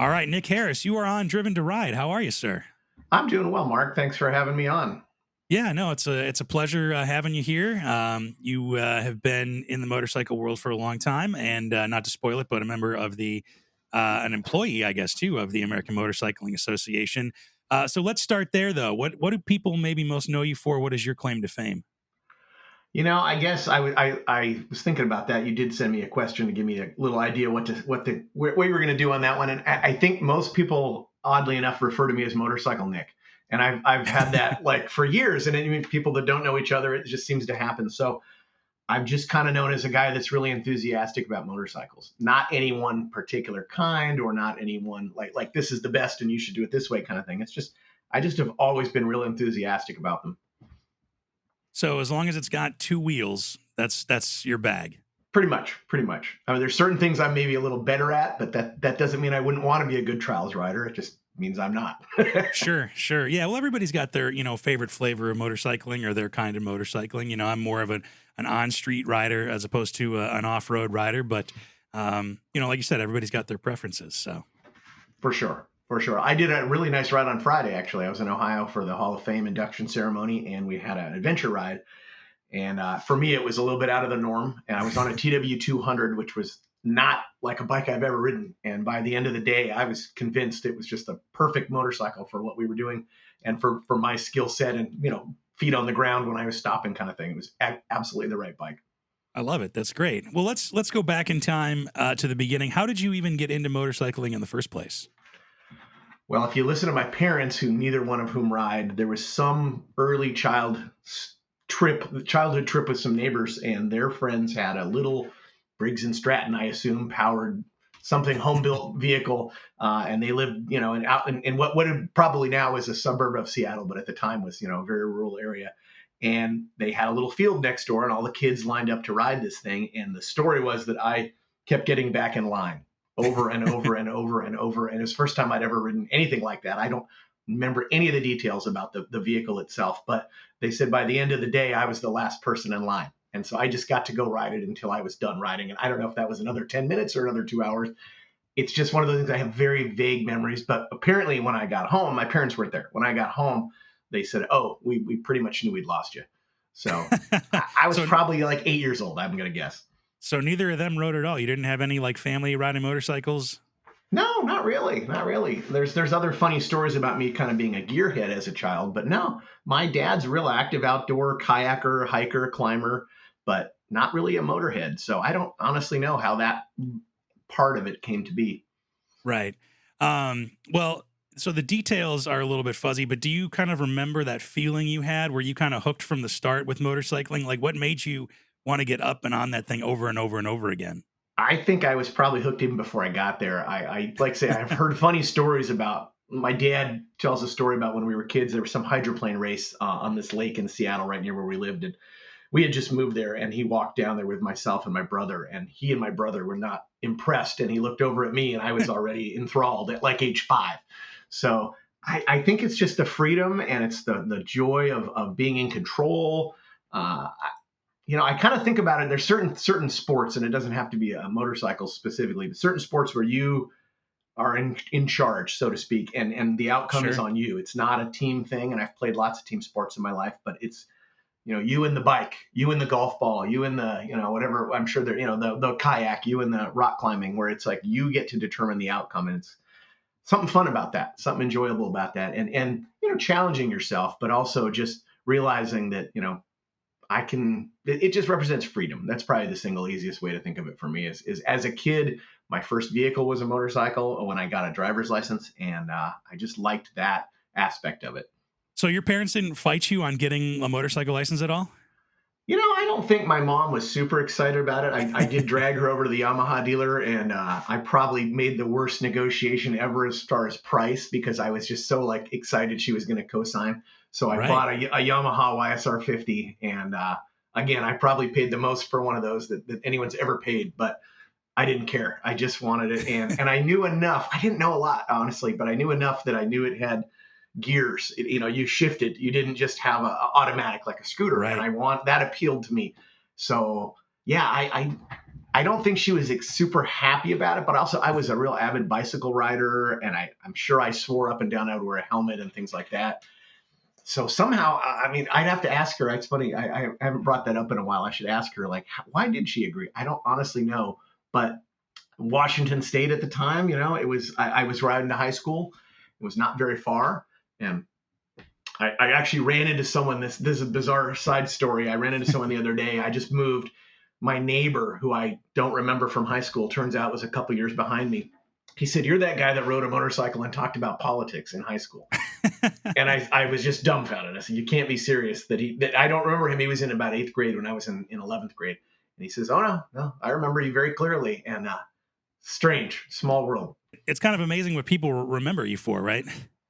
All right, Nick Harris, you are on Driven to Ride. How are you, sir? I'm doing well, Mark. Thanks for having me on. Yeah, no, it's a pleasure having you here. You have been in the motorcycle world for a long time, and not to spoil it, but a member of the an employee, I guess, too, of the American Motorcycling Association. So let's start there, though. What do people maybe most know you for? What is your claim to fame? I guess I was thinking about that. You did send me a question to give me a little idea what you were going to do on that one, and I think most people, oddly enough, refer to me as Motorcycle Nick, and I've had that like for years. And even people that don't know each other, it just seems to happen. So I'm just kind of known as a guy that's really enthusiastic about motorcycles. Not any one particular kind, or not anyone like this is the best and you should do it this way kind of thing. It's just I just have always been really enthusiastic about them. So as long as it's got two wheels, that's your bag. Pretty much, pretty much. I mean, there's certain things I'm maybe a little better at, but that doesn't mean I wouldn't want to be a good trials rider. It just means I'm not. Sure. Yeah, well, everybody's got their, favorite flavor of motorcycling or their kind of motorcycling. I'm more of an on-street rider as opposed to an off-road rider, but like you said, everybody's got their preferences. So For sure. For sure. I did a really nice ride on Friday, actually. I was in Ohio for the Hall of Fame induction ceremony, and we had an adventure ride. And for me, it was a little bit out of the norm. And I was on a TW 200, which was not like a bike I've ever ridden. And by the end of the day, I was convinced it was just a perfect motorcycle for what we were doing and for my skill set and, feet on the ground when I was stopping kind of thing. It was absolutely the right bike. I love it. That's great. Well, let's go back in time to the beginning. How did you even get into motorcycling in the first place? Well, if you listen to my parents, who neither one of whom ride, there was some early childhood trip with some neighbors, and their friends had a little Briggs and Stratton, I assume, powered something home built vehicle, and they lived, in what probably now is a suburb of Seattle, but at the time was, a very rural area. And they had a little field next door, and all the kids lined up to ride this thing. And the story was that I kept getting back in line over and over and over and over. And it was the first time I'd ever ridden anything like that. I don't remember any of the details about the vehicle itself, but they said by the end of the day, I was the last person in line. And so I just got to go ride it until I was done riding. And I don't know if that was another 10 minutes or another 2 hours. It's just one of those things I have very vague memories. But apparently when I got home, my parents weren't there. When I got home, they said, oh, we pretty much knew we'd lost you. So I was probably like 8 years old, I'm going to guess. So neither of them rode at all. You didn't have any like family riding motorcycles? No, not really. Not really. There's other funny stories about me kind of being a gearhead as a child, but no, my dad's a real active outdoor kayaker, hiker, climber, but not really a motorhead. So I don't honestly know how that part of it came to be. Right. Well, so the details are a little bit fuzzy, but do you kind of remember that feeling you had where you kind of hooked from the start with motorcycling? Like what made you want to get up and on that thing over and over and over again? I think I was probably hooked even before I got there. I like say I've heard funny stories about my dad tells a story about when we were kids. There was some hydroplane race on this lake in Seattle, right near where we lived, and we had just moved there. And he walked down there with myself and my brother, and he and my brother were not impressed. And he looked over at me, and I was already enthralled at like age 5. So I think it's just the freedom and it's the joy of being in control. I kind of think about it. There's certain sports, and it doesn't have to be a motorcycle specifically, but certain sports where you are in charge, so to speak, and the outcome is on you. It's not a team thing, and I've played lots of team sports in my life, but it's you and the bike, you and the golf ball, you and the whatever. I'm sure there the kayak, you and the rock climbing, where it's like you get to determine the outcome, and it's something fun about that, something enjoyable about that, and challenging yourself, but also just realizing that it just represents freedom. That's probably the single easiest way to think of it for me is as a kid, my first vehicle was a motorcycle when I got a driver's license. And I just liked that aspect of it. So your parents didn't fight you on getting a motorcycle license at all? I don't think my mom was super excited about it. I did drag her over to the Yamaha dealer, and I probably made the worst negotiation ever as far as price because I was just so excited she was going to co-sign. So I bought a Yamaha YSR 50, and again, I probably paid the most for one of those that anyone's ever paid, but I didn't care. I just wanted it, and I knew enough. I didn't know a lot, honestly, but I knew enough that I knew it had gears. You shifted. You didn't just have a automatic like a scooter, and that appealed to me. So yeah, I don't think she was super happy about it, but also I was a real avid bicycle rider, and I'm sure I swore up and down I would wear a helmet and things like that. So somehow, I mean, I'd have to ask her. It's funny. I haven't brought that up in a while. I should ask her, like, why did she agree? I don't honestly know. But Washington State at the time, it was, I was riding to high school. It was not very far. And I actually ran into someone. This is a bizarre side story. I ran into someone the other day. I just moved. My neighbor, who I don't remember from high school, turns out was a couple years behind me. He said, "You're that guy that rode a motorcycle and talked about politics in high school." And I was just dumbfounded. I said, "You can't be serious." That I don't remember him. He was in about 8th grade when I was in 11th grade. And he says, "Oh, no, I remember you very clearly." And strange, small world. It's kind of amazing what people remember you for, right?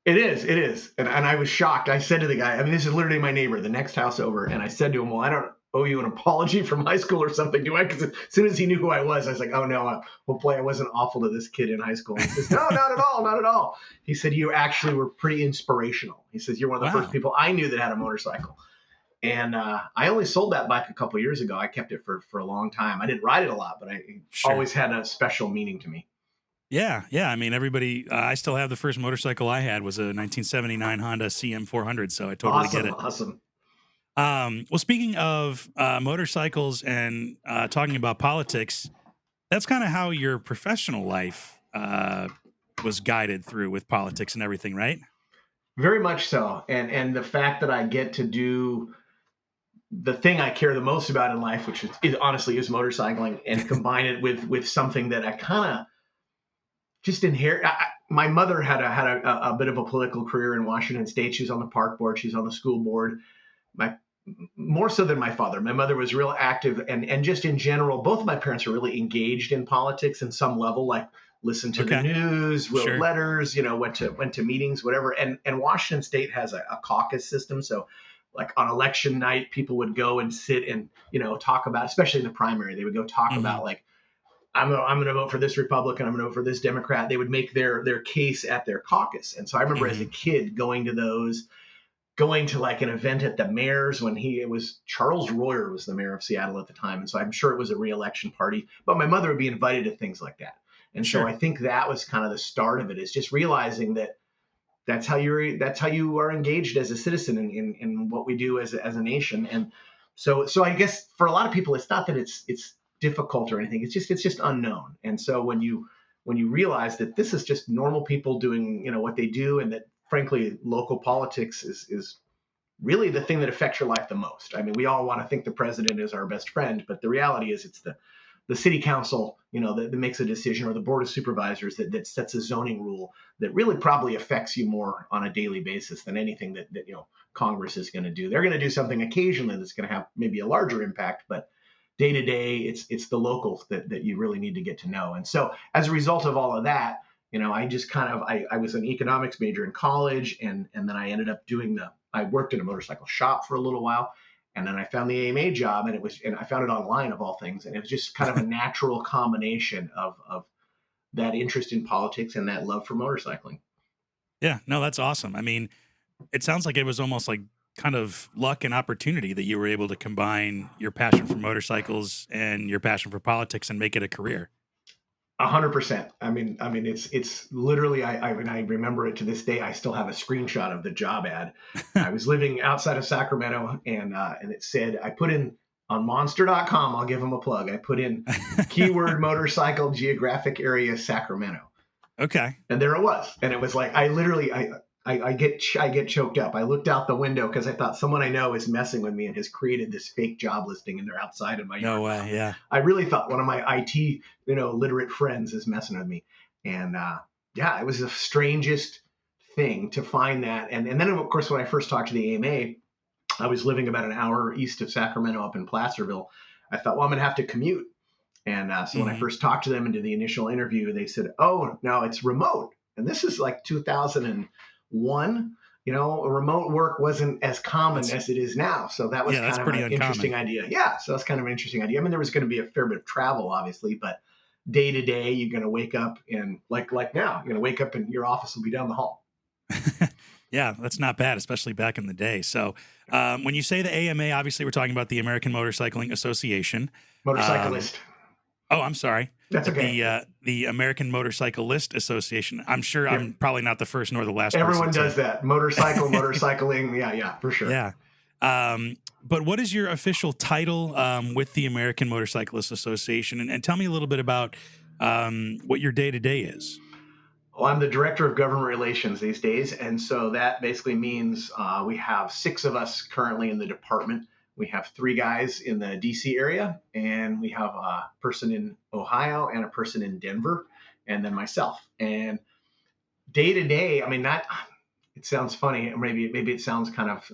It is. And I was shocked. I said to the guy, I mean, this is literally my neighbor, the next house over. And I said to him, "Well, I don't owe you an apology from high school or something, do I?" Because as soon as he knew who I was like, "Oh, no, hopefully I wasn't awful to this kid in high school." And he says, "No, not at all, not at all." He said, "You actually were pretty inspirational." He says, "You're one of the first people I knew that had a motorcycle." And I only sold that bike a couple of years ago. I kept it for a long time. I didn't ride it a lot, but it always had a special meaning to me. Yeah. I mean, everybody. I still have the first motorcycle I had was a 1979 Honda CM400, so I totally get it. Awesome. Well, speaking of motorcycles and talking about politics, that's kind of how your professional life was guided through with politics and everything, right? Very much so. And the fact that I get to do the thing I care the most about in life, which is honestly is motorcycling, and combine it with something that I kind of just inherit. My mother had a bit of a political career in Washington State. She was on the park board. She's on the school board. More so than my father. My mother was real active, and just in general, both of my parents are really engaged in politics in some level, like listened to the news, wrote letters, went to meetings, whatever. And Washington State has a caucus system. So like on election night, people would go and sit and, talk about, especially in the primary, they would go talk about like, I'm going to vote for this Republican. I'm going to vote for this Democrat. They would make their case at their caucus. And so I remember as a kid going to those, going to like an event at the mayor's when it was Charles Royer was the mayor of Seattle at the time. And so I'm sure it was a re-election party, but my mother would be invited to things like that. And so I think that was kind of the start of it, is just realizing that that's how you are engaged as a citizen in what we do as a nation. And so I guess for a lot of people, it's not that it's difficult or anything. It's just unknown. And so when you realize that this is just normal people doing, what they do, and that frankly, local politics is really the thing that affects your life the most. I mean, we all want to think the president is our best friend, but the reality is it's the city council, that makes a decision, or the board of supervisors that sets a zoning rule that really probably affects you more on a daily basis than anything that Congress is going to do. They're going to do something occasionally that's going to have maybe a larger impact, but day to day, it's the locals that you really need to get to know. And so as a result of all of that, I just I was an economics major in college, and then I ended up I worked in a motorcycle shop for a little while. And then I found the AMA job, and I found it online of all things. And it was just kind of a natural combination of that interest in politics and that love for motorcycling. Yeah, no, that's awesome. I mean, it sounds like it was almost like kind of luck and opportunity that you were able to combine your passion for motorcycles and your passion for politics and make it a career. 100%. I mean, it's literally, I remember it to this day. I still have a screenshot of the job ad. I was living outside of Sacramento, and it said, I put in on monster.com, I'll give them a plug. I put in keyword motorcycle geographic area Sacramento. Okay. And there it was. And it was like, I get choked up. I looked out the window because I thought someone I know is messing with me and has created this fake job listing, and they're outside of my yard. No way, yeah. I really thought one of my IT, literate friends is messing with me. And it was the strangest thing to find that. And then, of course, when I first talked to the AMA, I was living about an hour east of Sacramento up in Placerville. I thought, well, I'm going to have to commute. And so when I first talked to them and did the initial interview, they said, oh, no, it's remote. And this is like 2001, remote work wasn't as common as it is now. So that was kind of an interesting idea. Yeah. So that's kind of an interesting idea. I mean, there was going to be a fair bit of travel, obviously, but day to day, you're going to wake up and like now, you're going to wake up and your office will be down the hall. Yeah, that's not bad, especially back in the day. So when you say the AMA, obviously we're talking about the American Motorcycling Association. Motorcyclist. Oh, I'm sorry. That's At okay. The American Motorcyclist Association. I'm sure I'm Yep. probably not the first nor the last person Everyone to. does that. Motorcycling. Yeah, yeah, for sure. Yeah. But what is your official title with the American Motorcyclist Association? And tell me a little bit about what your day to day is. Well, I'm the director of government relations these days, and so that basically means we have 6 of us currently in the department. We have 3 guys in the DC area, and we have a person in Ohio and a person in Denver, and then myself. And day to day, I mean, that it sounds funny, or maybe it sounds kind of.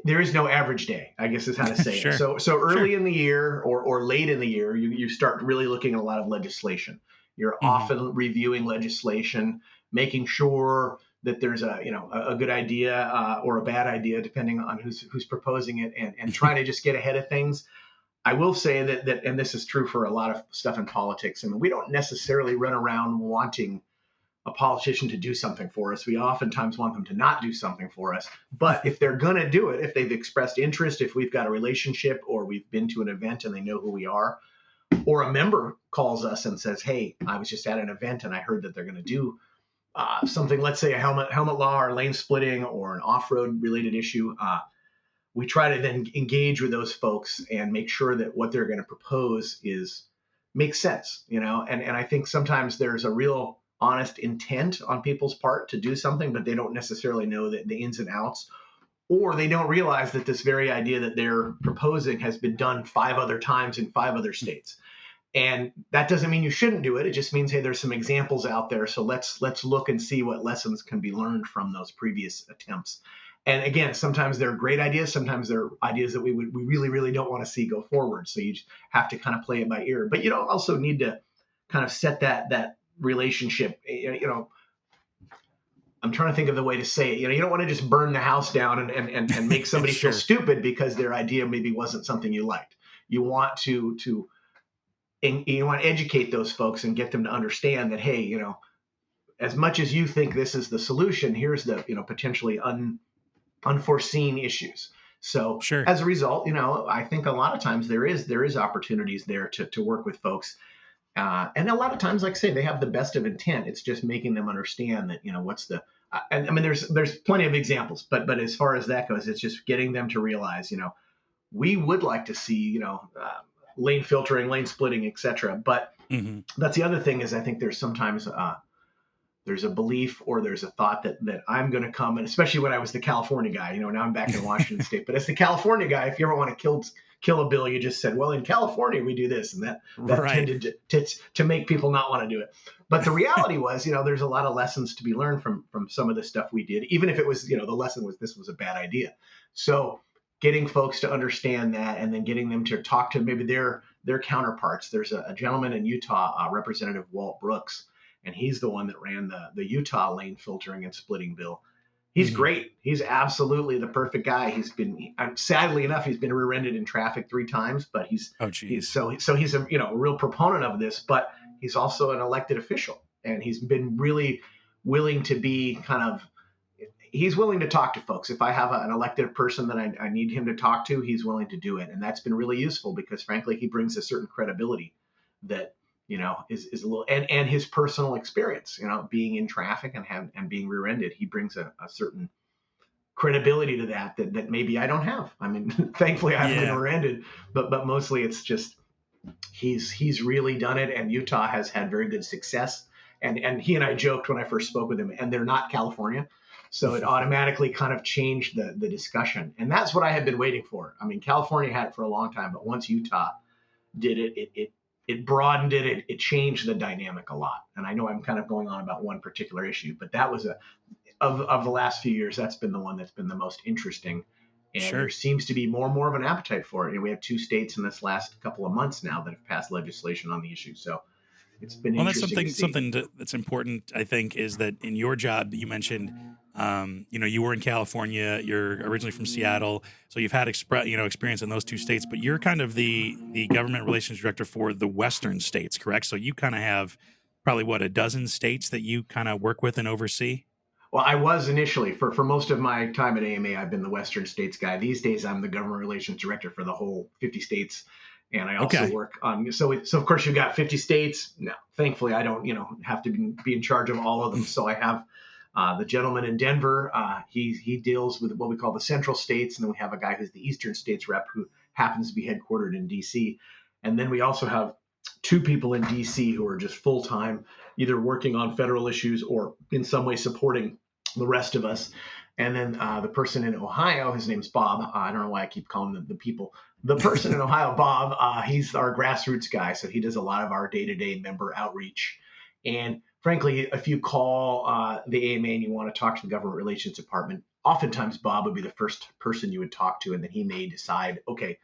There is no average day, I guess is how to say it. Sure. So Sure. early in the year or late in the year, you start really looking at a lot of legislation. You're Hmm. often reviewing legislation, making sure that there's a good idea or a bad idea depending on who's proposing it, and trying to just get ahead of things. I will say that and this is true for a lot of stuff in politics. I mean, we don't necessarily run around wanting a politician to do something for us. We oftentimes want them to not do something for us. But if they're going to do it, if they've expressed interest, if we've got a relationship or we've been to an event and they know who we are, or a member calls us and says, "Hey, I was just at an event and I heard that they're going to do something, let's say a helmet law or lane splitting or an off-road related issue," we try to then engage with those folks and make sure that what they're going to propose makes sense, and I think sometimes there's a real honest intent on people's part to do something, but they don't necessarily know the ins and outs, or they don't realize that this very idea that they're proposing has been done 5 other times in 5 other states. And that doesn't mean you shouldn't do it. It just means, hey, there's some examples out there. So let's look and see what lessons can be learned from those previous attempts. And again, sometimes they're great ideas. Sometimes they're ideas that we really, really don't want to see go forward. So you just have to kind of play it by ear. But you don't also need to kind of set that relationship. I'm trying to think of the way to say it. You don't want to just burn the house down and make somebody feel Sure. stupid because their idea maybe wasn't something you liked. You want to and you want to educate those folks and get them to understand that, hey, as much as you think this is the solution, here's the potentially unforeseen issues. So Sure. as a result, I think a lot of times there is opportunities there to work with folks. And a lot of times, like I say, they have the best of intent. It's just making them understand that, what's the, and I mean, there's plenty of examples, but as far as that goes, it's just getting them to realize, we would like to see, lane filtering, lane splitting, etc. But Hmm. that's the other thing is I think there's sometimes there's a belief or there's a thought that I'm going to come, and especially when I was the California guy, now I'm back in Washington State, but as the California guy, if you ever want to kill a bill, you just said, well, in California we do this, and that Right. tended to make people not want to do it. But the reality was, there's a lot of lessons to be learned from some of the stuff we did, even if it was, the lesson was this was a bad idea. So getting folks to understand that, and then getting them to talk to maybe their counterparts. There's a gentleman in Utah, Representative Walt Brooks, and he's the one that ran the Utah lane filtering and splitting bill. He's Hmm. great. He's absolutely the perfect guy. Sadly enough, he's been rear-ended in traffic 3 times, but Oh, he's geez. so he's a real proponent of this, but he's also an elected official, and he's been really willing to be he's willing to talk to folks. If I have an elected person that I need him to talk to, he's willing to do it. And that's been really useful because frankly, he brings a certain credibility that, is a little, and his personal experience, being in traffic and being rear-ended, he brings a certain credibility to that maybe I don't have. I mean, thankfully I haven't been Yeah. rear-ended, but mostly it's just, he's really done it. And Utah has had very good success. And he and I joked when I first spoke with him, and they're not California. So it automatically kind of changed the discussion. And that's what I had been waiting for. I mean, California had it for a long time, but once Utah did it broadened it changed the dynamic a lot. And I know I'm kind of going on about one particular issue, but that was of the last few years, that's been the one that's been the most interesting. And there Sure. seems to be more and more of an appetite for it. We have 2 states in this last couple of months now that have passed legislation on the issue. So it's been Well, that's interesting to something see. that's important. I think is that in your job you mentioned, you were in California. You're originally from Seattle, so you've had experience in those 2 states. But you're kind of the government relations director for the Western states, correct? So you kind of have probably what a dozen states that you kind of work with and oversee. Well, I was initially for most of my time at AMA. I've been the Western States guy. These days, I'm the government relations director for the whole 50 states, And I also Okay. work on, so of course you've got 50 states. No, thankfully I don't, have to be in charge of all of them. So I have the gentleman in Denver. He deals with what we call the central states. And then we have a guy who's the eastern states rep who happens to be headquartered in DC. And then we also have two people in DC who are just full time, either working on federal issues or in some way supporting the rest of us. And then the person in Ohio, his name's Bob. I don't know why I keep calling them the people. The person in Ohio, Bob, he's our grassroots guy. So he does a lot of our day-to-day member outreach. And frankly, if you call the AMA and you want to talk to the government relations department, oftentimes Bob would be the first person you would talk to. And then he may decide, okay,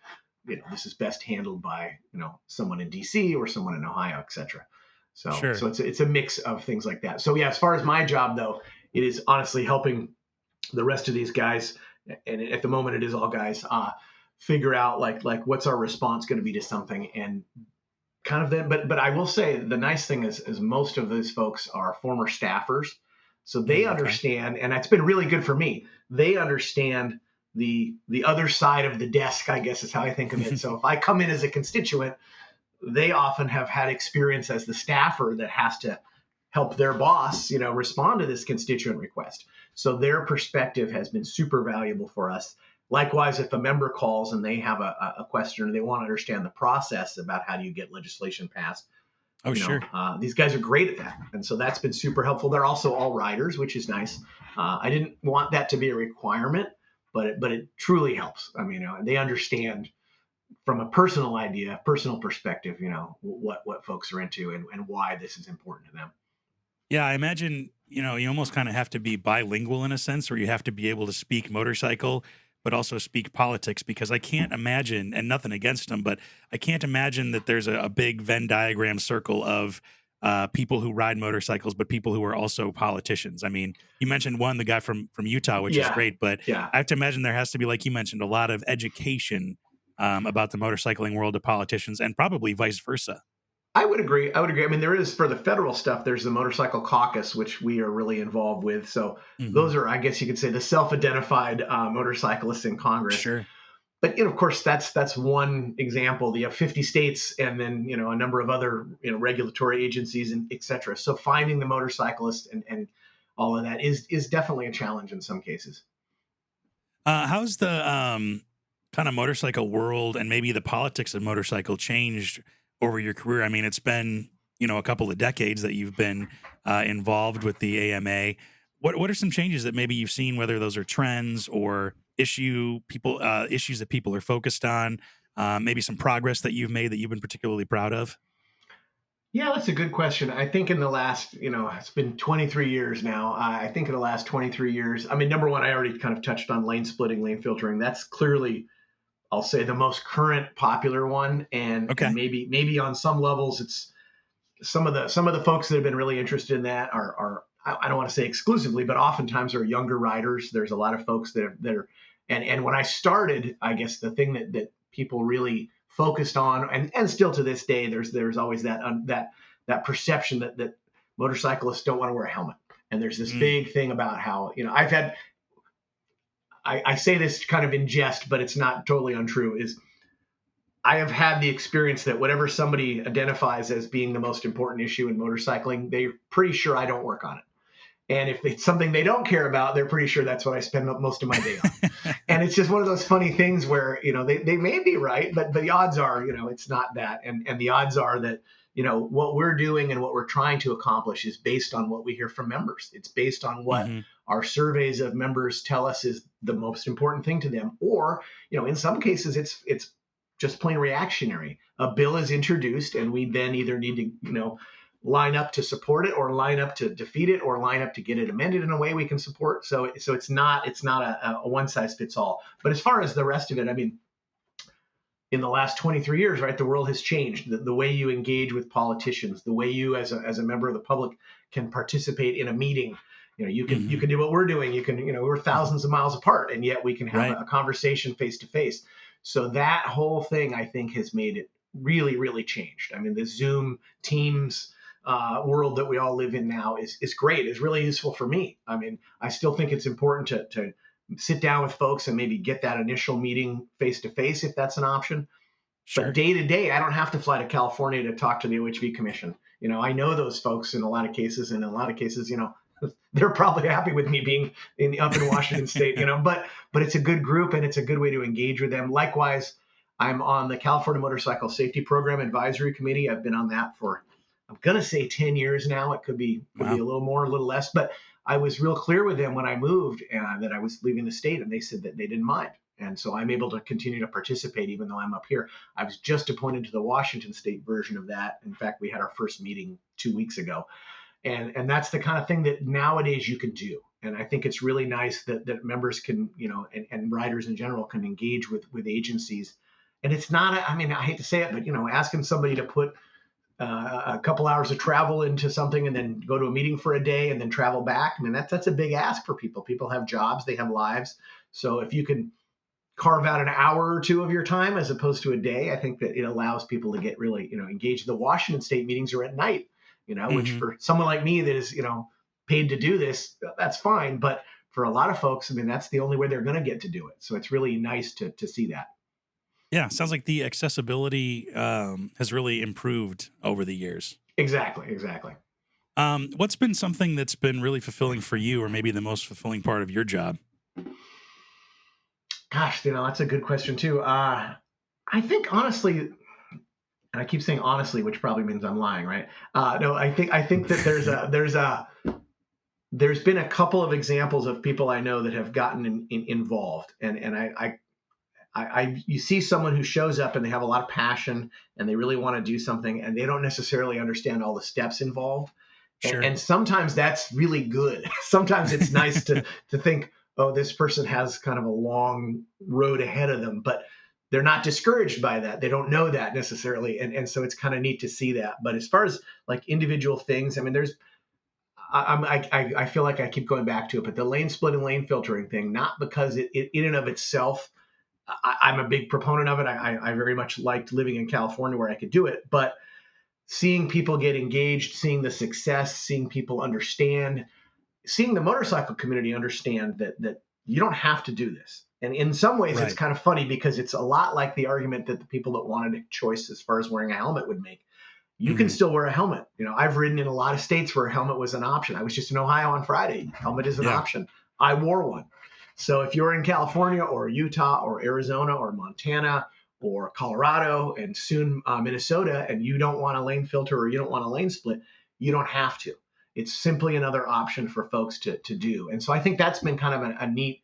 this is best handled by, someone in DC or someone in Ohio, et cetera. So, Sure. so it's a mix of things like that. So yeah, as far as my job though, it is honestly helping the rest of these guys, and at the moment it is all guys, figure out like what's our response going to be to something, and kind of then. But I will say the nice thing is most of those folks are former staffers, so they understand, and it's been really good for me. They understand the other side of the desk, I guess is how I think of it. So if I come in as a constituent, they often have had experience as the staffer that has to help their boss, respond to this constituent request. So their perspective has been super valuable for us. Likewise, if a member calls and they have a question or they want to understand the process about how do you get legislation passed, Sure. These guys are great at that. And so that's been super helpful. They're also all riders, which is nice. I didn't want that to be a requirement, but it truly helps. I mean, they understand from a personal perspective, what folks are into and why this is important to them. Yeah, I imagine, you almost kind of have to be bilingual in a sense, where you have to be able to speak motorcycle, but also speak politics, because I can't imagine, and nothing against them, but I can't imagine that there's a big Venn diagram circle of people who ride motorcycles, but people who are also politicians. I mean, you mentioned the guy from Utah, which is great, but Yeah. I have to imagine there has to be, like you mentioned, a lot of education about the motorcycling world to politicians, and probably vice versa. I would agree. I mean, there is, for the federal stuff, there's the Motorcycle Caucus, which we are really involved with. So those are, I guess you could say, the self-identified motorcyclists in Congress. Sure. But, of course, that's one example. You have 50 states and then, a number of other, regulatory agencies and et cetera. So finding the motorcyclist and all of that is definitely a challenge in some cases. How's the kind of motorcycle world and maybe the politics of motorcycle changed over your career? I mean, it's been, a couple of decades that you've been involved with the AMA. What are some changes that maybe you've seen, whether those are trends or issues that people are focused on, maybe some progress that you've made that you've been particularly proud of? Yeah, that's a good question. I think in the last, it's been 23 years now. I think in the last 23 years, I mean, number one, I already kind of touched on lane splitting, lane filtering. That's clearly, I'll say, the most current popular one. And maybe on some levels, it's some of the folks that have been really interested in that are I don't want to say exclusively, but oftentimes are younger riders. There's a lot of folks that are, and when I started, I guess the thing that people really focused on, and still to this day, there's always that perception that motorcyclists don't want to wear a helmet. And there's this big thing about how, I say this kind of in jest, but it's not totally untrue, is I have had the experience that whatever somebody identifies as being the most important issue in motorcycling, they're pretty sure I don't work on it. And if it's something they don't care about, they're pretty sure that's what I spend most of my day on. And it's just one of those funny things where, they may be right, but the odds are, it's not that. And the odds are that, what we're doing and what we're trying to accomplish is based on what we hear from members. It's based on what our surveys of members tell us is the most important thing to them. Or, in some cases, it's just plain reactionary. A bill is introduced and we then either need to, line up to support it or line up to defeat it or line up to get it amended in a way we can support. So it's not a one size fits all. But as far as the rest of it, I mean, in the last 23 years, right, the world has changed. The way you engage with politicians, the way you as a member of the public can participate in a meeting. You can do what we're doing. You can, we're thousands of miles apart, and yet we can have a conversation face to face. So that whole thing, I think, has made it really, really changed. I mean, the Zoom, Teams world that we all live in now is great. It's really useful for me. I mean, I still think it's important to sit down with folks and maybe get that initial meeting face to face if that's an option. But Sure. day to day, I don't have to fly to California to talk to the OHV Commission. I know those folks in a lot of cases, and in a lot of cases, they're probably happy with me being up in Washington State. But it's a good group and it's a good way to engage with them. Likewise, I'm on the California Motorcycle Safety Program Advisory Committee. I've been on that for, I'm gonna say 10 years now. It could be a Wow. little more, a little less, but I was real clear with them when I moved that I was leaving the state, and they said that they didn't mind. And so I'm able to continue to participate even though I'm up here. I was just appointed to the Washington State version of that. In fact, we had our first meeting 2 weeks ago. And that's the kind of thing that nowadays you can do. And I think it's really nice that members can, and riders in general can engage with agencies. And it's not, I hate to say it, but, asking somebody to put a couple hours of travel into something and then go to a meeting for a day and then travel back. That's a big ask for people. People have jobs, they have lives. So if you can carve out an hour or two of your time as opposed to a day, I think that it allows people to get really, engaged. The Washington State meetings are at night, which Hmm. for someone like me that is, paid to do this, that's fine. But for a lot of folks, that's the only way they're going to get to do it. So it's really nice to see that. Yeah, sounds like the accessibility has really improved over the years. Exactly. Exactly. What's been something that's been really fulfilling for you, or maybe the most fulfilling part of your job? Gosh, that's a good question too. I think honestly, and I keep saying honestly, which probably means I'm lying, right? No, I think that there's been a couple of examples of people I know that have gotten involved, and you see someone who shows up and they have a lot of passion and they really want to do something and they don't necessarily understand all the steps involved, Sure. and sometimes that's really good. Sometimes it's nice to think, oh, this person has kind of a long road ahead of them, but they're not discouraged by that. They don't know that necessarily, and so it's kind of neat to see that. But as far as like individual things, there's I feel like I keep going back to it, but the lane split and lane filtering thing, not because it in and of itself, I'm a big proponent of it. I very much liked living in California where I could do it, but seeing people get engaged, seeing the success, seeing people understand, seeing the motorcycle community understand that you don't have to do this. And in some ways, it's Right. kind of funny because it's a lot like the argument that the people that wanted a choice as far as wearing a helmet would make. You can Hmm. still wear a helmet. I've ridden in a lot of states where a helmet was an option. I was just in Ohio on Friday. Helmet is an Yeah. option. I wore one. So if you're in California or Utah or Arizona or Montana or Colorado and soon Minnesota, and you don't want a lane filter or you don't want a lane split, you don't have to. It's simply another option for folks to do. And so I think that's been kind of a neat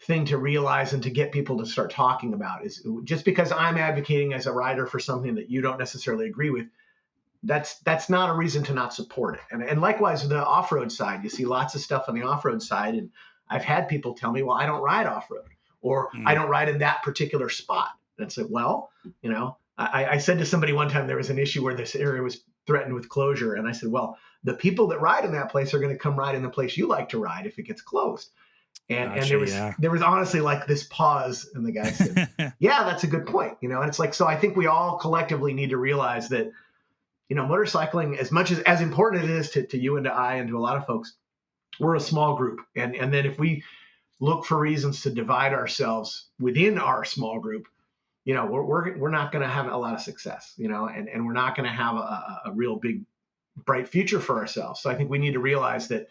thing to realize and to get people to start talking about, is just because I'm advocating as a rider for something that you don't necessarily agree with, that's not a reason to not support it. And likewise with the off-road side, you see lots of stuff on the off-road side, and I've had people tell me, well, I don't ride off-road, or I Mm. don't ride in that particular spot. And it's like, well, I said to somebody one time there was an issue where this area was threatened with closure, and I said, well, the people that ride in that place are going to come ride in the place you like to ride if it gets closed. And Gotcha. Yeah. there was honestly like this pause, and the guy said, yeah, that's a good point. And it's like, so I think we all collectively need to realize that, motorcycling, as much as important it is to you and to I and to a lot of folks, we're a small group. And then if we look for reasons to divide ourselves within our small group, we're not going to have a lot of success, and we're not going to have a real big, bright future for ourselves. So I think we need to realize that,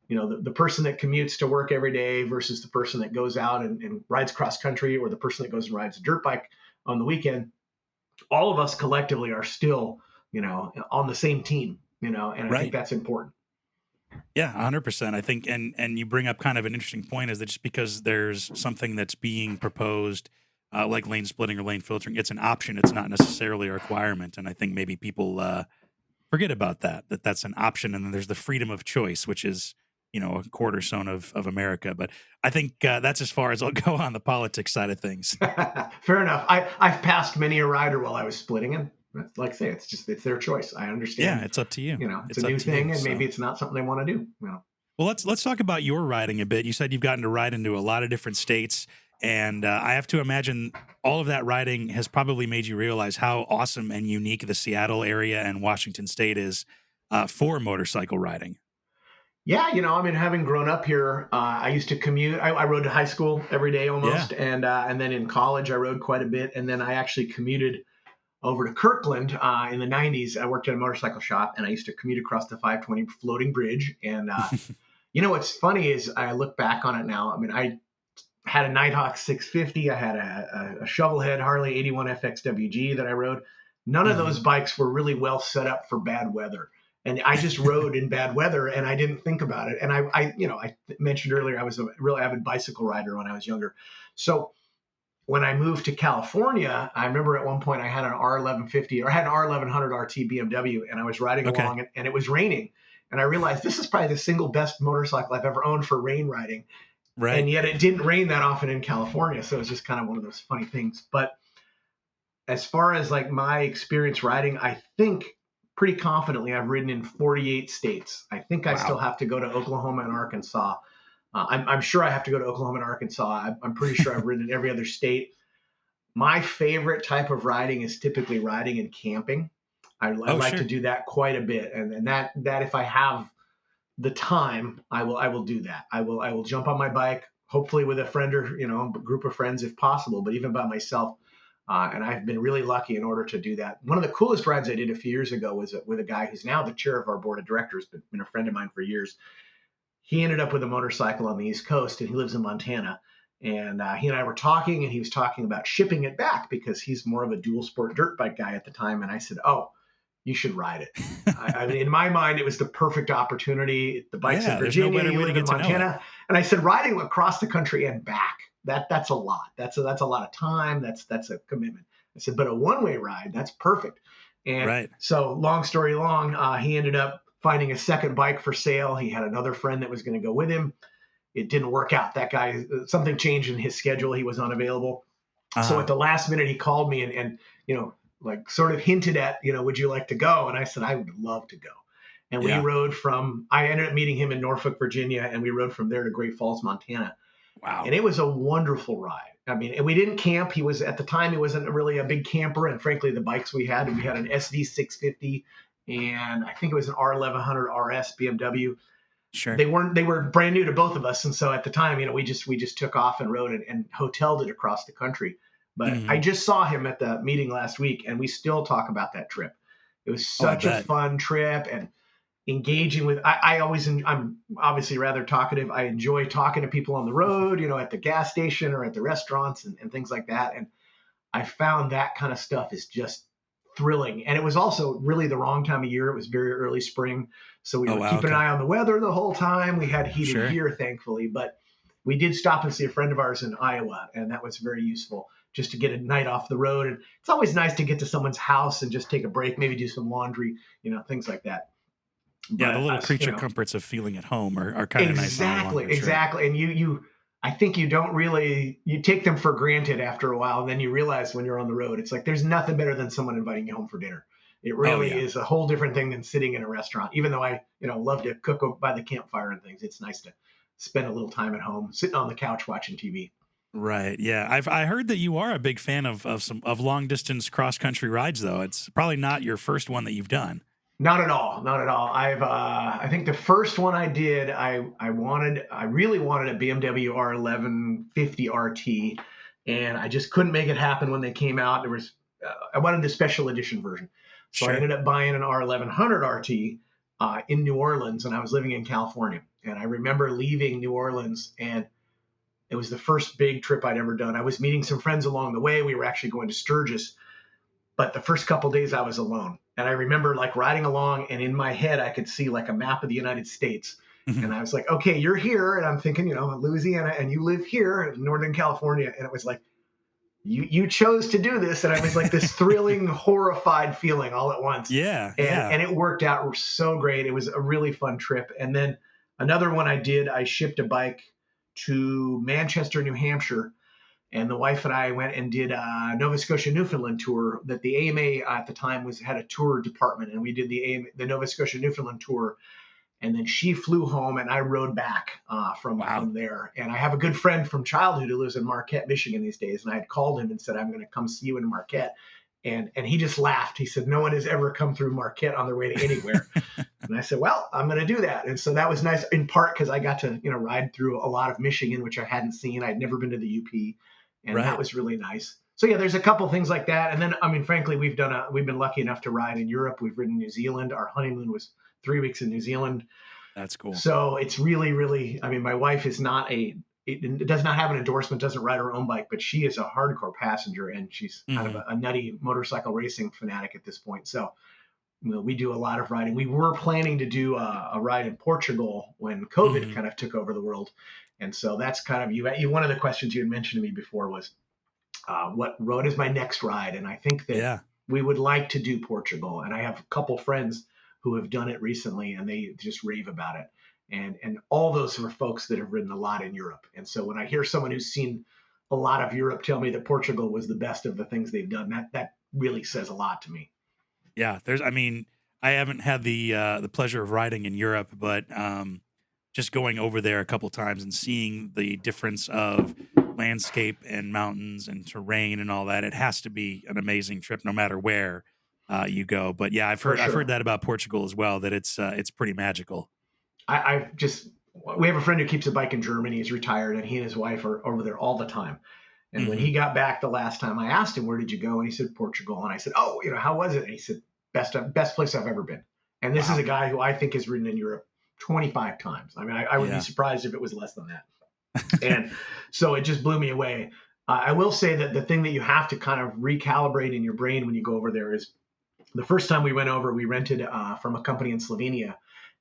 the person that commutes to work every day versus the person that goes out and rides cross country, or the person that goes and rides a dirt bike on the weekend, all of us collectively are still, on the same team, and I think Right. that's important. Yeah, 100%. I think, and you bring up kind of an interesting point, is that just because there's something that's being proposed, like lane splitting or lane filtering, it's an option. It's not necessarily a requirement. And I think maybe people forget about that that's an option. And then there's the freedom of choice, which is, a cornerstone of America. But I think that's as far as I'll go on the politics side of things. Fair enough. I've passed many a rider while I was splitting, and like I say, it's their choice. I Yeah, understand. it's up to you. It's a It's up new to you. thing, and So. maybe it's not something they want to do. Well, let's talk about your riding a bit. You said you've gotten to ride into a lot of different states, and I have to imagine all of that riding has probably made you realize how awesome and unique the Seattle area and Washington State is for motorcycle riding. Yeah, I mean, having grown up here, I used to commute. I rode to high school every day Yeah. almost, and then in college I rode quite a bit, and then I actually commuted over to Kirkland in the '90s. I worked at a motorcycle shop, and I used to commute across the 520 floating bridge. And what's funny is I look back on it now. I mean, I had a Nighthawk 650. I had a Shovelhead Harley 81 FXWG that I rode. None of those Hmm. bikes were really well set up for bad weather. And I just rode in bad weather and I didn't think about it. And I mentioned earlier, I was a real avid bicycle rider when I was younger. So when I moved to California, I remember at one point I had an R1150 or I had an R1100 RT BMW and I was riding Okay. along and it was raining. And I realized this is probably the single best motorcycle I've ever owned for rain riding, Right. and yet it didn't rain that often in California, so it's just kind of one of those funny things. But as far as like my experience riding, I think pretty confidently I've ridden in 48 states. I think I still Wow. have to go to Oklahoma and Arkansas. I'm sure I have to go to Oklahoma and Arkansas. I'm pretty sure I've ridden in every other state. My favorite type of riding is typically riding and camping. I Oh, like to sure. do that quite a bit, and that if I have the time, I will do that. I will jump on my bike, hopefully with a friend or a group of friends if possible, but even by myself. And I've been really lucky in order to do that. One of the coolest rides I did a few years ago was with a guy who's now the chair of our board of directors, but been a friend of mine for years. He ended up with a motorcycle on the East Coast, and he lives in Montana. And he and I were talking, and he was talking about shipping it back because he's more of a dual sport dirt bike guy at the time. And I said, "Oh, you should ride it." I mean, in my mind, it was the perfect opportunity. The bike's in Yeah. There's no Virginia, better you way to live in get to know it. Montana, and I said riding across the country and back. That's a lot. That's a lot of time. That's a commitment. I said, but a one-way ride, that's perfect. And Right. so, long story long, he ended up finding a second bike for sale. He had another friend that was going to go with him. It didn't work out. That guy, something changed in his schedule. He was unavailable. So at Uh-huh. the last minute, he called me and like sort of hinted at, would you like to go? And I said, I would love to go. And we Yeah. rode I ended up meeting him in Norfolk, Virginia, and we rode from there to Great Falls, Montana. And Wow. it was a wonderful ride. I mean, and we didn't camp. At the time, he wasn't really a big camper. And frankly, the bikes we had an SD 650 and I think it was an R1100 RS BMW. Sure. They were brand new to both of us, and so at the time, we just took off and rode and hoteled it across the country. But I Hmm. just saw him at the meeting last week, and we still talk about that trip. It was Oh, I such a bet. fun trip and engaging with. I'm obviously rather talkative. I enjoy talking to people on the road, at the gas station or at the restaurants and things like that. And I found that kind of stuff is just thrilling. And it was also really the wrong time of year. It was very early spring. So we Oh, were wow. keeping an Okay. eye on the weather the whole time. We had heated Sure. gear, thankfully, but we did stop and see a friend of ours in Iowa, and that was very useful just to get a night off the road. And it's always nice to get to someone's house and just take a break, maybe do some laundry, things like that. Yeah. The But little creature comforts of feeling at home are kind of nice on a exactly, longer trip. exactly. And I think you don't really, you take them for granted after a while. And then you realize when you're on the road, it's like, there's nothing better than someone inviting you home for dinner. It Oh, really yeah. is a whole different thing than sitting in a restaurant. Even though I, love to cook by the campfire and things, it's nice to spend a little time at home, sitting on the couch watching TV. Right. Yeah. I heard that you are a big fan of some of long distance cross country rides, though. It's probably not your first one that you've done. Not at all. Not at all. I think the first one I did, I really wanted a BMW R1150 RT, and I just couldn't make it happen when they came out. I wanted the special edition version, so I Sure. ended up buying an R1100 RT in New Orleans, and I was living in California. And I remember leaving New Orleans, and it was the first big trip I'd ever done. I was meeting some friends along the way. We were actually going to Sturgis, but the first couple of days I was alone. And I remember like riding along, and in my head I could see like a map of the United States. And I was like, okay, you're here. And I'm thinking, Louisiana, and you live here in Northern California. And it was like, you chose to do this. And I was like this thrilling, horrified feeling all at once. Yeah. And Yeah. and it worked out so great. It was a really fun trip. And then another one I did, I shipped a bike to Manchester, New Hampshire, and the wife and I went and did a Nova Scotia Newfoundland tour that the AMA at the time had a tour department, and we did the Nova Scotia Newfoundland tour. And then she flew home, and I rode back Wow. from there. And I have a good friend from childhood who lives in Marquette, Michigan these days, and I had called him and said, I'm going to come see you in Marquette. And he just laughed. He said, no one has ever come through Marquette on their way to anywhere. And I said, well, I'm going to do that. And so that was nice, in part because I got to, ride through a lot of Michigan, which I hadn't seen. I'd never been to the UP, and that was really nice. So yeah, there's a couple things like that. And then, I mean, frankly, we've been lucky enough to ride in Europe. We've ridden New Zealand. Our honeymoon was 3 weeks in New Zealand. That's cool. So it's really, really, I mean, my wife is it does not have an endorsement, doesn't ride her own bike, but she is a hardcore passenger, and she's kind of a nutty motorcycle racing fanatic at this point. So we do a lot of riding. We were planning to do a ride in Portugal when COVID kind of took over the world. And so that's kind of you. One of the questions you had mentioned to me before was, what is my next ride? And I think that we would like to do Portugal. And I have a couple friends who have done it recently, and they just rave about it. And all those are folks that have ridden a lot in Europe. And so when I hear someone who's seen a lot of Europe tell me that Portugal was the best of the things they've done, that really says a lot to me. Yeah, I haven't had the pleasure of riding in Europe, but just going over there a couple times and seeing the difference of landscape and mountains and terrain and all that, it has to be an amazing trip no matter where you go. But yeah, I've heard that about Portugal as well, that it's pretty magical. We have a friend who keeps a bike in Germany. He's retired, and he and his wife are over there all the time. And when he got back the last time, I asked him, where did you go? And he said, Portugal. And I said, oh, how was it? And he said, best place I've ever been. And this is a guy who I think has ridden in Europe 25 times. I mean, I would be surprised if it was less than that. And so it just blew me away. I will say that the thing that you have to kind of recalibrate in your brain when you go over there is, the first time we went over, we rented from a company in Slovenia.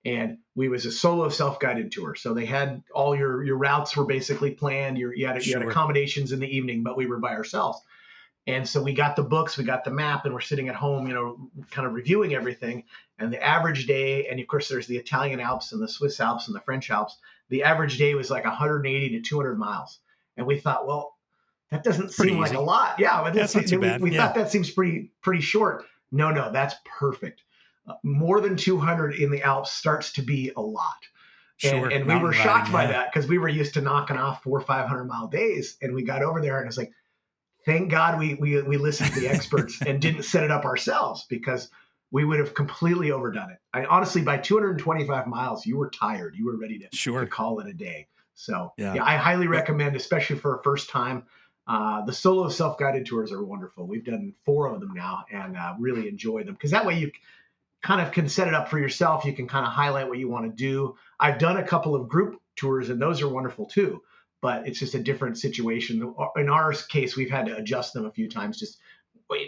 And we was a solo self-guided tour. So they had all your routes were basically planned. You had accommodations in the evening, but we were by ourselves. And so we got the books, we got the map, and we're sitting at home, kind of reviewing everything. And the average day, and of course there's the Italian Alps and the Swiss Alps and the French Alps. The average day was like 180 to 200 miles. And we thought, well, that doesn't seem like a lot. Yeah, but that's not too bad. We thought that seems pretty short. No, that's perfect. More than 200 in the Alps starts to be a lot. And we were shocked by that, because we were used to knocking off 400 or 500 mile days. And we got over there and it's like, thank God we listened to the experts and didn't set it up ourselves, because we would have completely overdone it. Honestly, by 225 miles, you were tired. You were ready to call it a day. So I highly recommend, especially for a first time, the solo self-guided tours are wonderful. We've done 4 of them now, and really enjoy them, because that way you kind of can set it up for yourself. You can kind of highlight what you want to do. I've done a couple of group tours, and those are wonderful too, but it's just a different situation. In our case, we've had to adjust them a few times.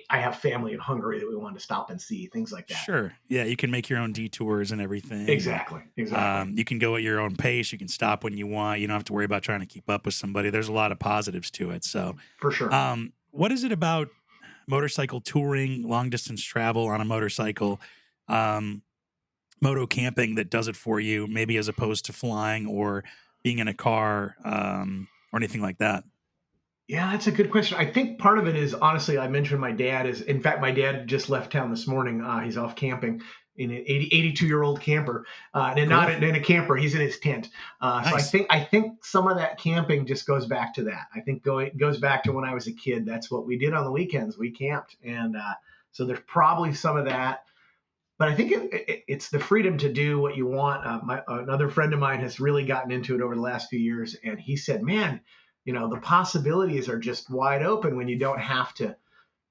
I have family in Hungary that we wanted to stop and see, things like that. Sure. Yeah, you can make your own detours and everything. Exactly. You can go at your own pace. You can stop when you want. You don't have to worry about trying to keep up with somebody. There's a lot of positives to it. So for sure. What is it about motorcycle touring, long distance travel on a motorcycle, motocamping that does it for you, maybe as opposed to flying or being in a car or anything like that? Yeah, that's a good question. I think part of it is, honestly, I mentioned my dad in fact, my dad just left town this morning. He's off camping in an 82-year-old camper, and not in a camper. He's in his tent. Nice. So I think some of that camping just goes back to that. I think goes back to when I was a kid. That's what we did on the weekends. We camped. And so there's probably some of that. But I think it's the freedom to do what you want. Another friend of mine has really gotten into it over the last few years, and he said, man, the possibilities are just wide open when you don't have to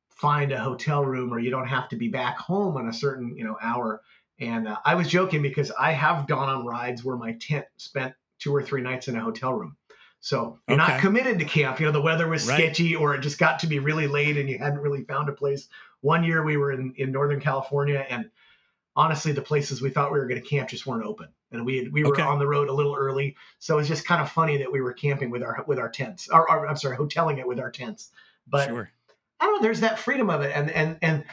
find a hotel room, or you don't have to be back home on a certain, hour. And I was joking, because I have gone on rides where my tent spent 2 or 3 nights in a hotel room. So you're not committed to camp. The weather was sketchy, or it just got to be really late and you hadn't really found a place. One year we were in Northern California, and honestly, the places we thought we were going to camp just weren't open. And we were on the road a little early. So it was just kind of funny that we were camping with our tents, or hoteling it with our tents. But sure. I don't know, there's that freedom of it. And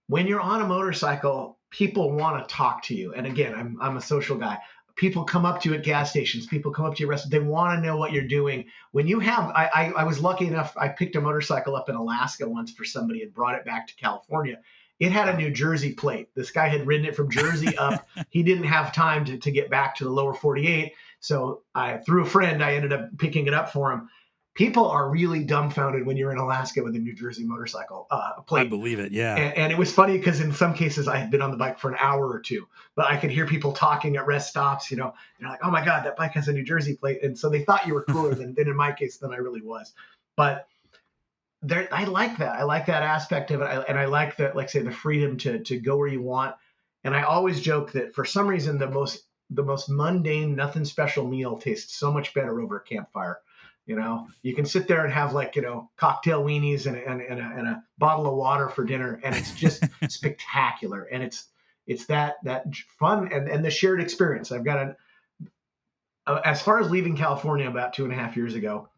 when you're on a motorcycle, people want to talk to you. And again, I'm a social guy. People come up to you at gas stations. People come up to you at restaurants. They want to know what you're doing. When you have, I was lucky enough, I picked a motorcycle up in Alaska once for somebody and brought it back to California. It had a New Jersey plate. This guy had ridden it from Jersey up. He didn't have time to get back to the lower 48. So through a friend, I ended up picking it up for him. people are really dumbfounded when you're in Alaska with a New Jersey motorcycle I plate. believe it. Yeah. And it was funny because in some cases I had been on the bike for an hour or two, but I could hear people talking at rest stops. They're like, "Oh my God, that bike has a New Jersey plate," and so they thought you were cooler than in my case than I really was. But I like that. I like that aspect of it, and I like that, like say, the freedom to go where you want. And I always joke that for some reason the most mundane, nothing special meal tastes so much better over a campfire. You can sit there and have cocktail weenies and a bottle of water for dinner, and it's just spectacular. And it's that fun and the shared experience. I've got as far as leaving California about 2.5 years ago,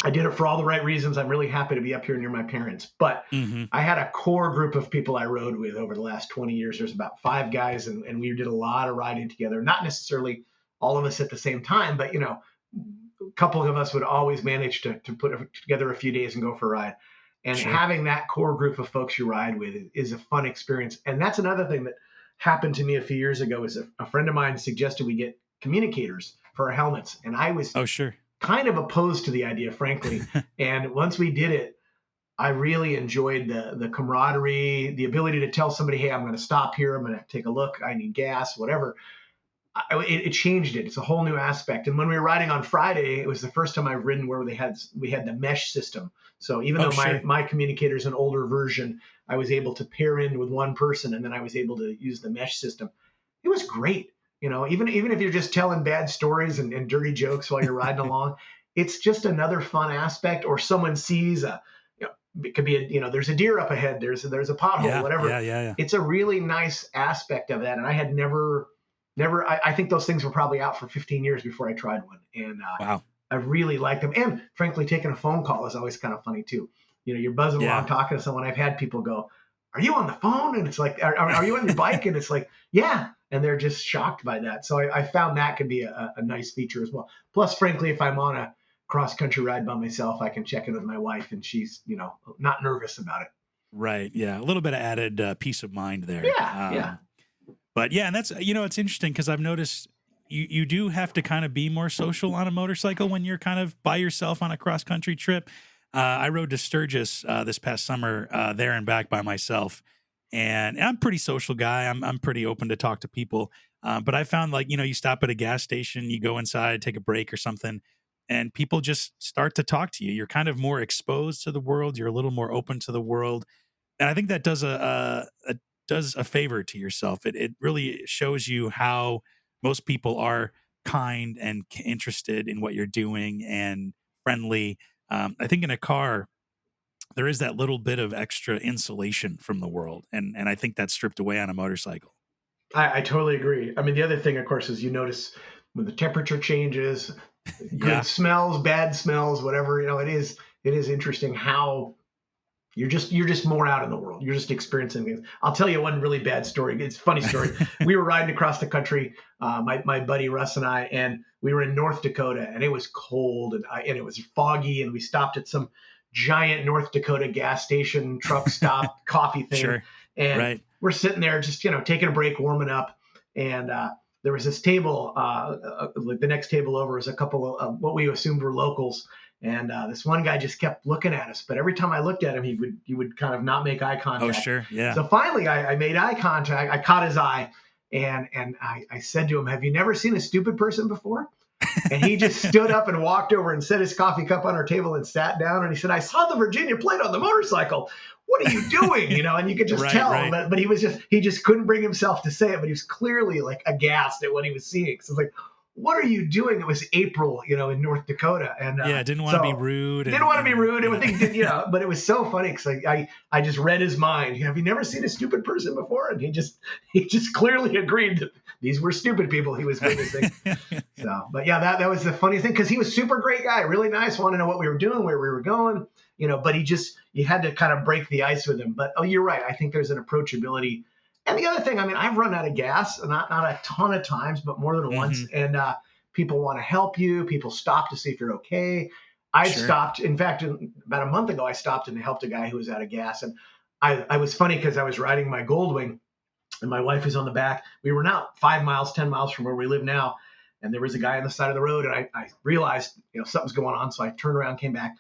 I did it for all the right reasons. I'm really happy to be up here near my parents. But I had a core group of people I rode with over the last 20 years. There's about 5 guys, and we did a lot of riding together. Not necessarily all of us at the same time, but, a couple of us would always manage to put together a few days and go for a ride. And having that core group of folks you ride with is a fun experience. And that's another thing that happened to me a few years ago is a friend of mine suggested we get communicators for our helmets. And I was kind of opposed to the idea, frankly. And once we did it, I really enjoyed the camaraderie, the ability to tell somebody, "Hey, I'm going to stop here. I'm going to take a look. I need gas," whatever. It changed it. It's a whole new aspect. And when we were riding on Friday, it was the first time I've ridden where we had the mesh system. So even though my communicator is an older version, I was able to pair in with one person, and then I was able to use the mesh system. It was great. Even if you're just telling bad stories and dirty jokes while you're riding along, it's just another fun aspect. Or someone sees it could be there's a deer up ahead, there's a pothole, whatever. Yeah. It's a really nice aspect of that, and I had never. I think those things were probably out for 15 years before I tried one, and I really liked them. And frankly, taking a phone call is always kind of funny too. You're buzzing along talking to someone. I've had people go, "Are you on the phone?" And it's like, "Are you on your bike?" And it's like, "Yeah." And they're just shocked by that. So I found that could be a nice feature as well. Plus, frankly, if I'm on a cross-country ride by myself, I can check in with my wife, and she's, not nervous about it. Right. Yeah. A little bit of added peace of mind there. Yeah. But yeah, and that's, it's interesting because I've noticed you do have to kind of be more social on a motorcycle when you're kind of by yourself on a cross-country trip. I rode to Sturgis this past summer there and back by myself. And I'm a pretty social guy. I'm pretty open to talk to people. But I found you stop at a gas station, you go inside, take a break or something, and people just start to talk to you. You're kind of more exposed to the world. You're a little more open to the world. And I think that does does a favor to yourself. It really shows you how most people are kind and interested in what you're doing and friendly. I think in a car, there is that little bit of extra insulation from the world. And I think that's stripped away on a motorcycle. I totally agree. I mean, the other thing, of course, is you notice when the temperature changes, good smells, bad smells, whatever, it is interesting how you're just more out in the world. You're just experiencing things. I'll tell you one really bad story. It's a funny story. We were riding across the country, my buddy Russ and I, and we were in North Dakota, and it was cold and it was foggy, and we stopped at some giant North Dakota gas station, truck stop, coffee thing. And we're sitting there just, taking a break, warming up. And there was this table, like the next table over was a couple of what we assumed were locals. And this one guy just kept looking at us. But every time I looked at him, he would kind of not make eye contact. Oh, sure. Yeah. So finally I made eye contact. I caught his eye. And I said to him, "Have you never seen a stupid person before?" And he just stood up and walked over and set his coffee cup on our table and sat down. And he said, "I saw the Virginia plate on the motorcycle. What are you doing?" And you could just tell. Right. But he just couldn't bring himself to say it. But he was clearly like aghast at what he was seeing. So it's like, "What are you doing?" It was April, in North Dakota. And didn't want to be rude. Didn't want to be rude. But it was so funny because I just read his mind. "Have you never seen a stupid person before?" And he just clearly agreed that these were stupid people he was witnessing. So, but yeah, that was the funny thing because he was a super great guy, really nice, wanted to know what we were doing, where we were going, but you had to kind of break the ice with him. But you're right. I think there's an approachability. And the other thing, I've run out of gas, not a ton of times, but more than once. And people want to help you. People stop to see if you're okay. I stopped. In fact, about a month ago, I stopped and helped a guy who was out of gas. And I was funny because I was riding my Goldwing, and my wife was on the back. We were now 5 miles, 10 miles from where we live now. and there was a guy on the side of the road, and I realized, something's going on. So I turned around, came back,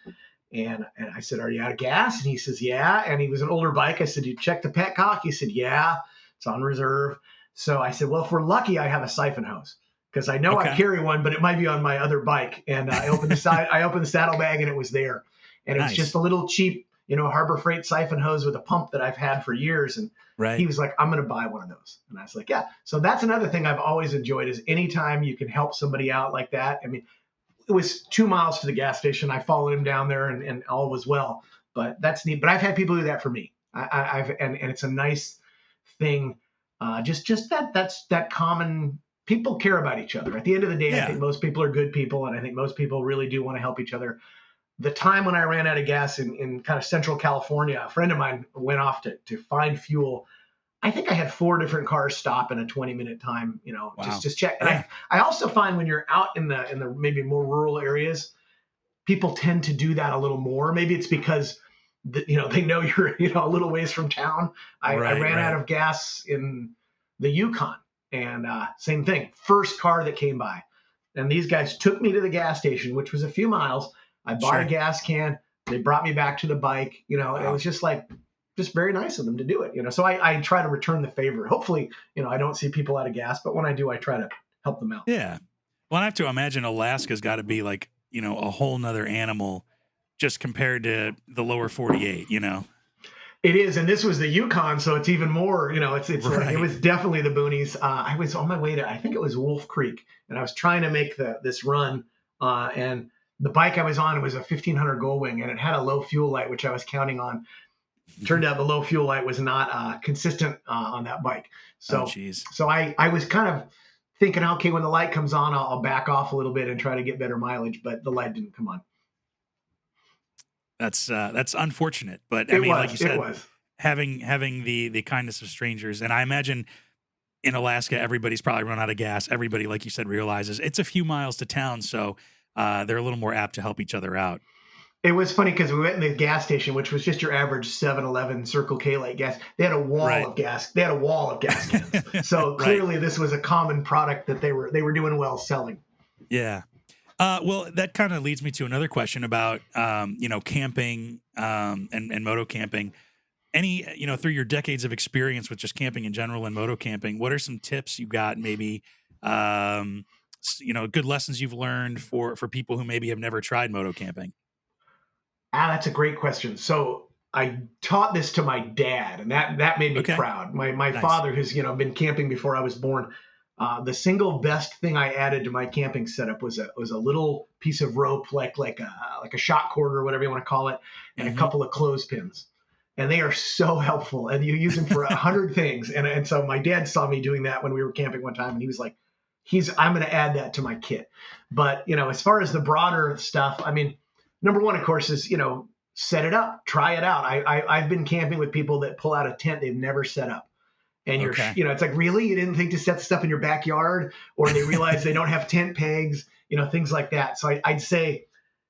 and I said, "Are you out of gas?" And he says, "Yeah." And he was an older bike. I said, "You check the petcock?" He said, "Yeah, it's on reserve." So I said, "Well, if we're lucky, I have a siphon hose, because I know I carry one, but it might be on my other bike." And I opened the saddlebag, and it was there. And it was just a little cheap, Harbor Freight siphon hose with a pump that I've had for years. And he was like, "I'm going to buy one of those." And I was like, "Yeah." So that's another thing I've always enjoyed, is anytime you can help somebody out like that. I mean, it was 2 miles to the gas station. I followed him down there, and all was well. But that's neat. But I've had people do that for me. And it's a nice thing. Just that's that common. People care about each other. At the end of the day, I think most people are good people, and I think most people really do want to help each other. The time when I ran out of gas in kind of central California, a friend of mine went off to find fuel. I think I had 4 different cars stop in a 20-minute time, just check. And I also find when you're out in the maybe more rural areas, people tend to do that a little more. Maybe it's because they know you're a little ways from town. I ran out of gas in the Yukon, and same thing. First car that came by, and these guys took me to the gas station, which was a few miles. I bought a gas can. They brought me back to the bike. And it was just very nice of them to do it. So I try to return the favor. Hopefully, I don't see people out of gas, but when I do, I try to help them out. Yeah. Well, I have to imagine Alaska's got to be like, a whole nother animal just compared to the lower 48, It is, and this was the Yukon, so it's even more. It was definitely the boonies. I was on my way to, I think it was Wolf Creek, and I was trying to make this run, and the bike I was on was a 1500 Goldwing, and it had a low fuel light, which I was counting on. Turned out the low fuel light was not consistent on that bike. So I was kind of thinking, okay, when the light comes on, I'll back off a little bit and try to get better mileage, but the light didn't come on. That's unfortunate, but like you said, having the kindness of strangers, and I imagine in Alaska, everybody's probably run out of gas. Everybody, like you said, realizes it's a few miles to town, so they're a little more apt to help each other out. It was funny because we went in the gas station, which was just your average 7-Eleven, Circle K like gas. They had a wall of gas. They had a wall of gas cans. So clearly, this was a common product that they were doing well selling. Yeah. Well, that kind of leads me to another question about camping and motocamping. Any through your decades of experience with just camping in general and motocamping, what are some tips you got? Maybe good lessons you've learned for people who maybe have never tried motocamping. That's a great question. So I taught this to my dad, and that made me proud. My father, who's been camping before I was born, the single best thing I added to my camping setup was a little piece of rope, like a shot cord or whatever you want to call it, and a couple of clothespins. And they are so helpful, and you use them for 100 things. And so my dad saw me doing that when we were camping one time, and he was like, I'm going to add that to my kit. But as far as the broader stuff, I mean, number one, of course, is, set it up, try it out. I've been camping with people that pull out a tent they've never set up. And it's like, really? You didn't think to set stuff in your backyard? Or they realize they don't have tent pegs, things like that. So I'd say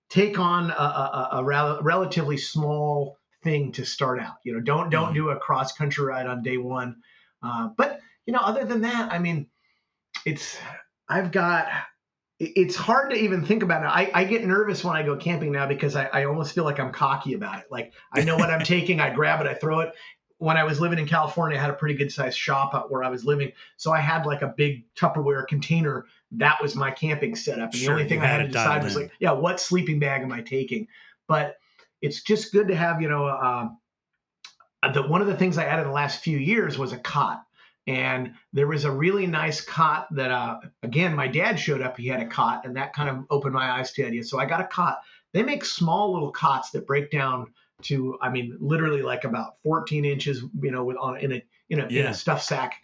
take on a relatively small thing to start out. Don't do a cross country ride on day one. But, other than that, I mean, it's hard to even think about it. I get nervous when I go camping now because I almost feel like I'm cocky about it. Like I know what I'm taking, I grab it, I throw it. When I was living in California, I had a pretty good sized shop out where I was living. So I had like a big Tupperware container. That was my camping setup. And the only thing I had to decide was what sleeping bag am I taking? But it's just good to have, one of the things I added in the last few years was a cot. And there was a really nice cot that, again, my dad showed up. He had a cot, and that kind of opened my eyes to the idea. So I got a cot. They make small little cots that break down to, I mean, literally like about 14 inches, in a stuffed sack.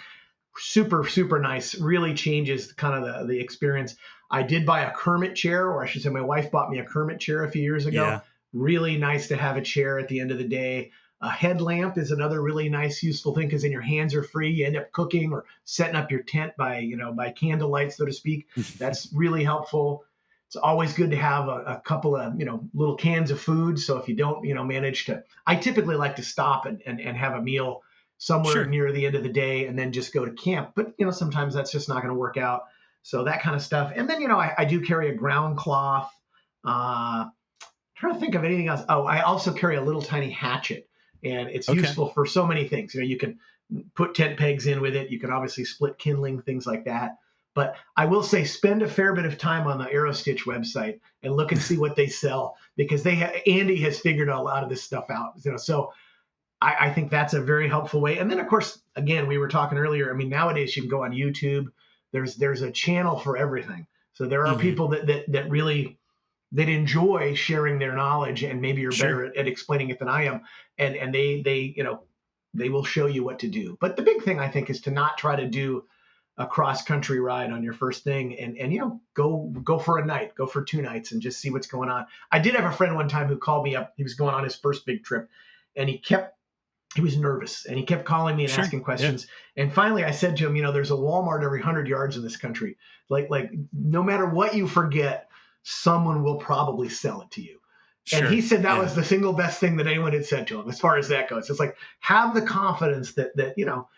Super, super nice. Really changes kind of the experience. I did buy a Kermit chair, or I should say my wife bought me a Kermit chair a few years ago. Yeah. Really nice to have a chair at the end of the day. A headlamp is another really nice, useful thing because then your hands are free. You end up cooking or setting up your tent by candlelight, so to speak. That's really helpful. It's always good to have a couple of, little cans of food. So if you don't, manage to, I typically like to stop and have a meal somewhere near the end of the day and then just go to camp. But, sometimes that's just not going to work out. So that kind of stuff. And then, I do carry a ground cloth. Trying to think of anything else. Oh, I also carry a little tiny hatchet, and it's Okay. useful for so many things. You can put tent pegs in with it. You can obviously split kindling, things like that. But I will say, spend a fair bit of time on the AeroStitch website and look and see what they sell, because Andy has figured a lot of this stuff out. So I think that's a very helpful way. And then, of course, again, we were talking earlier. I mean, nowadays you can go on YouTube. There's a channel for everything. So there are Mm-hmm. people that really that enjoy sharing their knowledge, and maybe you're Sure. better at explaining it than I am. And they will show you what to do. But the big thing, I think, is to not try to do a cross country ride on your first thing, and go for a night, go for 2 nights, and just see what's going on. I did have a friend one time who called me up. He was going on his first big trip, and he was nervous, and he kept calling me and Sure. asking Yeah. questions. And finally I said to him, there's a Walmart every 100 yards in this country. Like no matter what you forget, someone will probably sell it to you. And he Sure. said that Yeah. was the single best thing that anyone had said to him as far as that goes. It's like, have the confidence that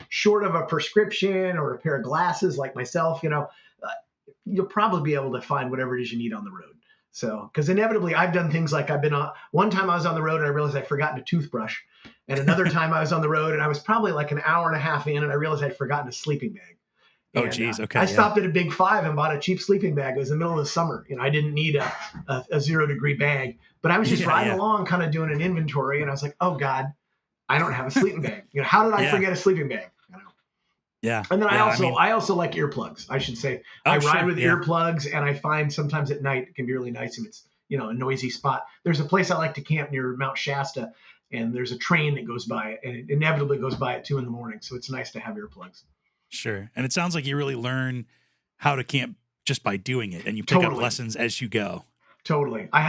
short of a prescription or a pair of glasses like myself, you'll probably be able to find whatever it is you need on the road. So, because inevitably I've done things like one time I was on the road and I realized I'd forgotten a toothbrush. And another time I was on the road and I was probably like an hour and a half in, and I realized I'd forgotten a sleeping bag. Oh, And geez. Okay. I Yeah. stopped at a Big Five and bought a cheap sleeping bag. It was the middle of the summer. I didn't need a 0-degree bag, but I was just Yeah. riding Yeah. along, kind of doing an inventory, and I was like, oh God, I don't have a sleeping bag. How did I Yeah. forget a sleeping bag? Yeah. And then Yeah. I also like earplugs. I should say I Oh, ride sure. with Yeah. earplugs, and I find sometimes at night it can be really nice if it's a noisy spot. There's a place I like to camp near Mount Shasta, and there's a train that goes by it, and it inevitably goes by at 2 a.m. So it's nice to have earplugs. Sure. And it sounds like you really learn how to camp just by doing it, and you pick up Totally. lessons as you go. Totally. I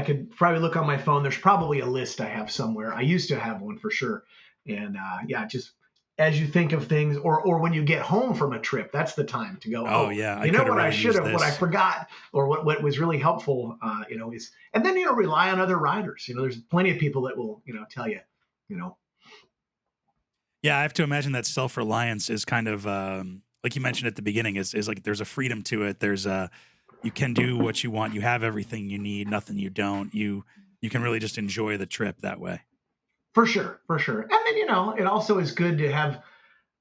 could probably look on my phone. There's probably a list I have somewhere. I used to have one for sure. And just as you think of things, or when you get home from a trip, that's the time to go, Oh, yeah. I you know could have what I really should used have, what I this. forgot, or what was really helpful, is, and then, rely on other riders. There's plenty of people that will, tell you, Yeah. I have to imagine that self-reliance is kind of, like you mentioned at the beginning, is like there's a freedom to it. You can do what you want. You have everything you need, nothing you don't. You can really just enjoy the trip that way. For sure, for sure. And then, it also is good to have.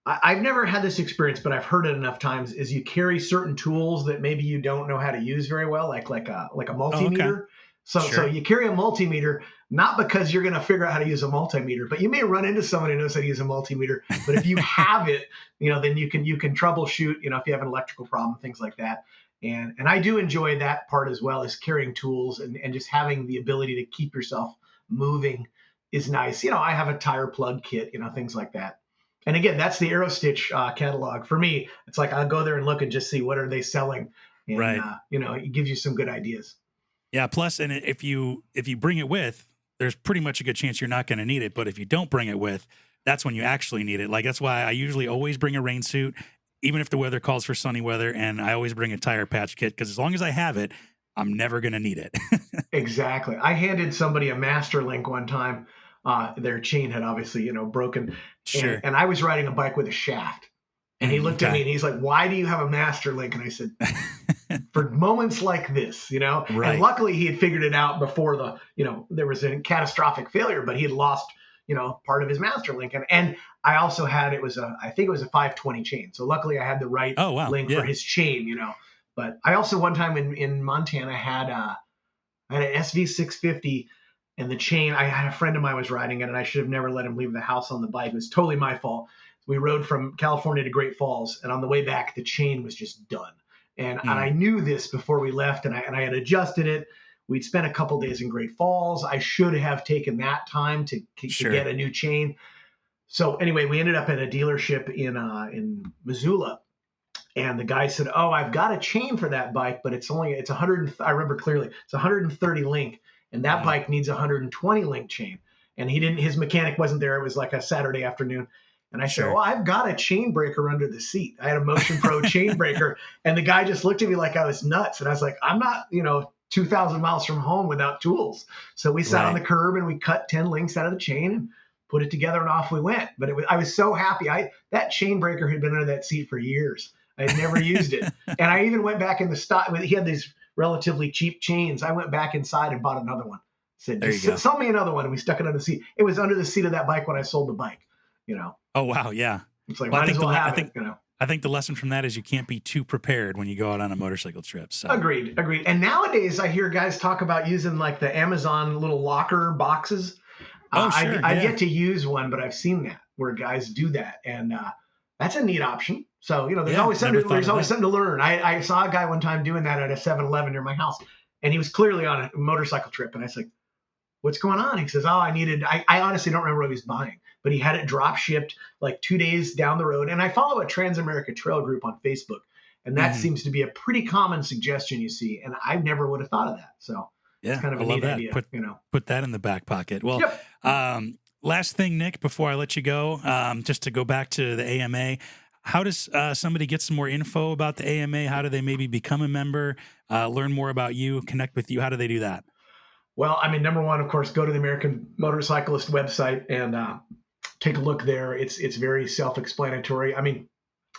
I've never had this experience, but I've heard it enough times. Is you carry certain tools that maybe you don't know how to use very well, like a Oh, okay. multimeter. So Sure. you carry a multimeter, not because you're going to figure out how to use a multimeter, but you may run into someone who knows how to use a multimeter. But if you have it, then you can troubleshoot. If you have an electrical problem, things like that. And I do enjoy that part as well, as carrying tools and just having the ability to keep yourself moving is nice. I have a tire plug kit, things like that. And again, that's the AeroStitch catalog. For me, it's like I'll go there and look and just see what are they selling, and Right. it gives you some good ideas. Yeah. Plus, and if you bring it with, there's pretty much a good chance you're not going to need it. But if you don't bring it with, that's when you actually need it. Like that's why I usually always bring a rain suit, even if the weather calls for sunny weather, and I always bring a tire patch kit because as long as I have it, I'm never going to need it. Exactly. I handed somebody a Master Link one time. Their chain had obviously broken, and Sure. and I was riding a bike with a shaft, and he looked at me Okay. and he's like, "Why do you have a Master Link?" And I said, for moments like this, and Right. luckily he had figured it out before there was a catastrophic failure, but he had lost, part of his master link. And I also had, I think it was a 520 chain. So luckily I had the right Oh, wow. link for Yeah. his chain, but I also one time in Montana I had an SV 650, and the chain, I had a friend of mine was riding it, and I should have never let him leave the house on the bike. It was totally my fault. We rode from California to Great Falls, and on the way back, the chain was just done. And I Mm. knew this before we left, and I had adjusted it. We'd spent a couple days in Great Falls. I should have taken that time to Sure. get a new chain. So anyway, we ended up at a dealership in Missoula, and the guy said, "Oh, I've got a chain for that bike, but it's 100. I remember clearly, it's 130 link, and that Wow. bike needs a 120 link chain." And he didn't. His mechanic wasn't there. It was like a Saturday afternoon. And I said, Sure. "Oh, I've got a chain breaker under the seat. I had a Motion Pro chain breaker." And the guy just looked at me like I was nuts. And I was like, "I'm not, 2,000 miles from home without tools." So we sat on Right. the curb and we cut 10 links out of the chain and put it together, and off we went. But I was so happy. That chain breaker had been under that seat for years. I had never used it. And I even went back in the stock. He had these relatively cheap chains. I went back inside and bought another one. Said, There you go. just sell me another one. And we stuck it under the seat. It was under the seat of that bike when I sold the bike, Oh, wow. Yeah. It's like, Well, might as well have it, I think the lesson from that is you can't be too prepared when you go out on a motorcycle trip. So Agreed. And nowadays I hear guys talk about using like the Amazon little locker boxes. Oh, sure. I've yet to use one, but I've seen that where guys do that. And that's a neat option. So, there's always something to learn. I saw a guy one time doing that at a 7-Eleven near my house, and he was clearly on a motorcycle trip. And I was like, what's going on? He says, I honestly don't remember what he was buying, but he had it drop shipped like 2 days down the road. And I follow a Trans-America Trail group on Facebook, and that seems to be a pretty common suggestion you see. And I never would have thought of that. So it's kind of a neat idea. Put that in the back pocket. Well, yep. Last thing, Nick, before I let you go, just to go back to the AMA, how does somebody get some more info about the AMA? How do they maybe become a member, learn more about you, connect with you? How do they do that? Well, I mean, number one, of course, go to the American Motorcyclist website and take a look there. It's very self-explanatory. I mean,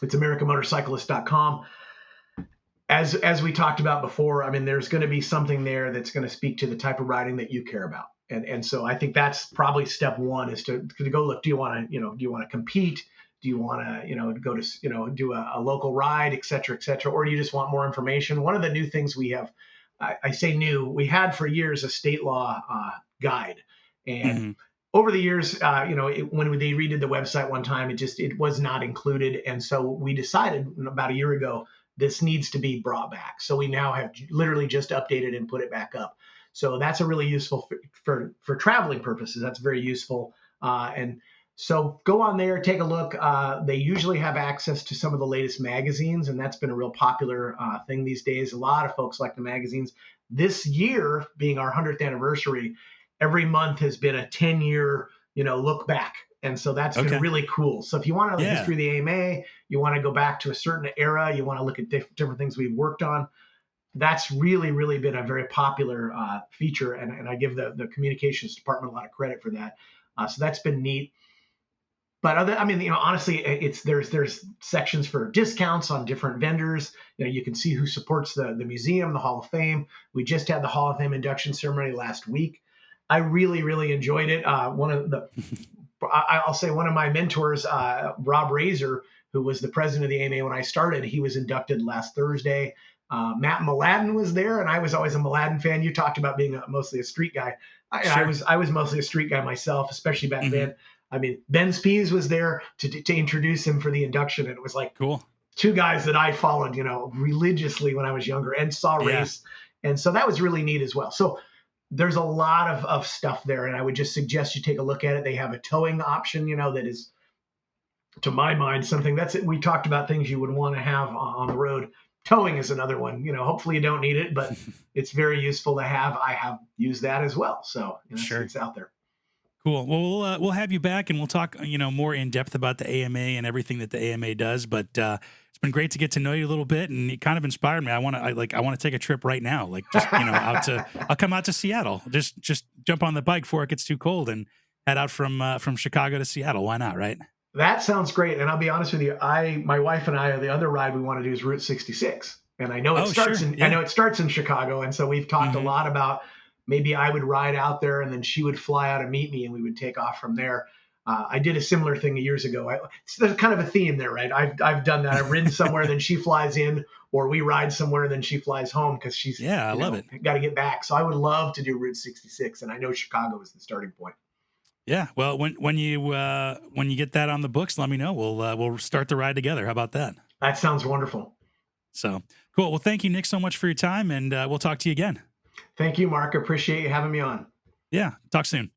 it's AmericanMotorcyclist.com. As we talked about before, I mean, there's going to be something there that's going to speak to the type of riding that you care about. And so I think that's probably step one, is to go look. Do you want to compete? Do you want to, go to, do a local ride, et cetera, or do you just want more information? One of the new things we have, I say new, we had for years a state law guide. And over the years, when they redid the website one time, it was not included. And so we decided about a year ago, this needs to be brought back. So we now have literally just updated and put it back up. So that's a really useful for traveling purposes. That's very useful. And so go on there, take a look. They usually have access to some of the latest magazines, and that's been a real popular thing these days. A lot of folks like the magazines. This year, being our 100th anniversary, every month has been a 10-year, look back. And so that's been really cool. So if you want to know the history of the AMA, you want to go back to a certain era, you want to look at different things we've worked on, that's really, really been a very popular feature. And I give the communications department a lot of credit for that. So that's been neat. But honestly, there's sections for discounts on different vendors. You can see who supports the museum, the Hall of Fame. We just had the Hall of Fame induction ceremony last week. I really, really enjoyed it. I'll say one of my mentors, Rob Razor, who was the president of the AMA when I started, he was inducted last Thursday. Matt Mladen was there, and I was always a Mladen fan. You talked about being mostly a street guy. I was mostly a street guy myself, especially back then. I mean, Ben Spies was there to introduce him for the induction, and it was like cool. Two guys that I followed, religiously when I was younger and saw race. And so that was really neat as well. So there's a lot of stuff there, and I would just suggest you take a look at it. They have a towing option, that is, to my mind, something that's it. We talked about things you would want to have on the road. Towing is another one. Hopefully you don't need it, but it's very useful to have. I have used that as well. So sure. It's out there. Cool. Well, we'll have you back, and we'll talk, more in depth about the AMA and everything that the AMA does. But it's been great to get to know you a little bit, and it kind of inspired me. I want to take a trip right now. I'll come out to Seattle. Just jump on the bike before it gets too cold and head out from Chicago to Seattle. Why not? Right. That sounds great. And I'll be honest with you, my wife and I, the other ride we want to do is Route 66. And I know it starts in Chicago. And so we've talked a lot about maybe I would ride out there and then she would fly out and meet me and we would take off from there. I did a similar thing years ago. There's kind of a theme there, right? I've done that. I've ridden somewhere, then she flies in, or we ride somewhere, and then she flies home because she's I love it. Got to get back. So I would love to do Route 66, and I know Chicago is the starting point. Yeah, well, when you get that on the books, let me know. We'll start the ride together. How about that? That sounds wonderful. So cool. Well, thank you, Nick, so much for your time, and we'll talk to you again. Thank you, Mark. Appreciate you having me on. Yeah, talk soon.